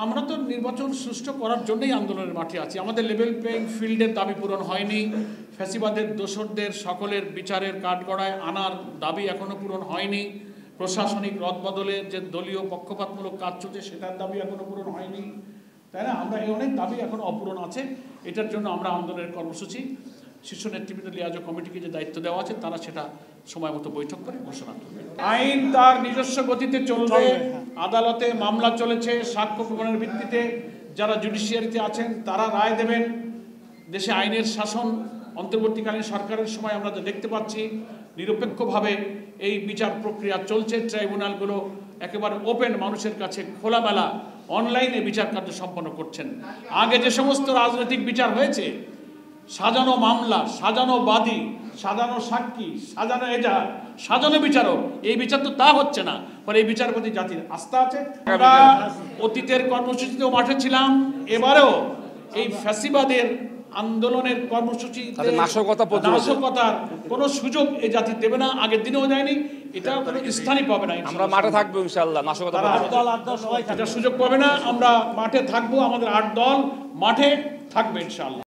আমরা তো নির্বাচন সুষ্ঠু করার জন্যই আন্দোলনের মাঠে আছি। আমাদের লেভেল প্লেইং ফিল্ডের দাবি পূরণ হয়নি, ফ্যাসিবাদের দোসরদের সকলের বিচারের কাঠগড়ায় আনার দাবি এখনও পূরণ হয়নি, প্রশাসনিক রদবদলের যে দলীয় পক্ষপাতমূলক কাজ চলছে সেটার দাবি এখনও পূরণ হয়নি, তাই না? আমরা এই অনেক দাবি এখনও অপূরণ আছে। এটার জন্য আমরা আন্দোলনের কর্মসূচি শীর্ষ নেতৃবৃন্দ লিয়াজো কমিটিকে যে দায়িত্ব দেওয়া আছে তারা সেটা সময় মতো বৈঠক করে ঘোষণা করবে। আইন তার নিজস্ব গতিতে চলবে। আদালতে মামলা চলেছে, সাক্ষ্য প্রমাণের ভিত্তিতে যারা জুডিশিয়ারিতে আছেন তারা রায় দেবেন। দেশে আইনের শাসন অন্তর্বর্তীকালীন সরকারের সময় আমরা যা দেখতে পাচ্ছি, নিরপেক্ষভাবে এই বিচার প্রক্রিয়া চলছে। ট্রাইব্যুনালগুলো একেবারে ওপেন, মানুষের কাছে খোলামেলা অনলাইনে বিচার কার্য সম্পন্ন করছেন। আগে যে সমস্ত রাজনৈতিক বিচার হয়েছে, সাজানো মামলা, সাজানো বাদী, সাজানো সাক্ষী, সাজানো এজাহার, সাজানো বিচারক, এই বিচার তো তা হচ্ছে না। ফলে এই বিচার প্রতি জাতির আস্থা আছে। আমরা অতীতের কর্মসূচিতেও মাঠে ছিলাম, এবারেও এই ফ্যাসিবাদের আন্দোলনের কর্মসূচিতে নাশকতার কোনো সুযোগ এই জাতি দেবে না, আগের দিনেও দেয়নি, এটা কোনো স্থানই পাবে না। আমরা মাঠে থাকবো ইনশাআল্লাহ, নাশকতা এটা সুযোগ পাবে না। আমরা মাঠে থাকবো, আমাদের ৮ দল মাঠে থাকবে ইনশাআল্লাহ।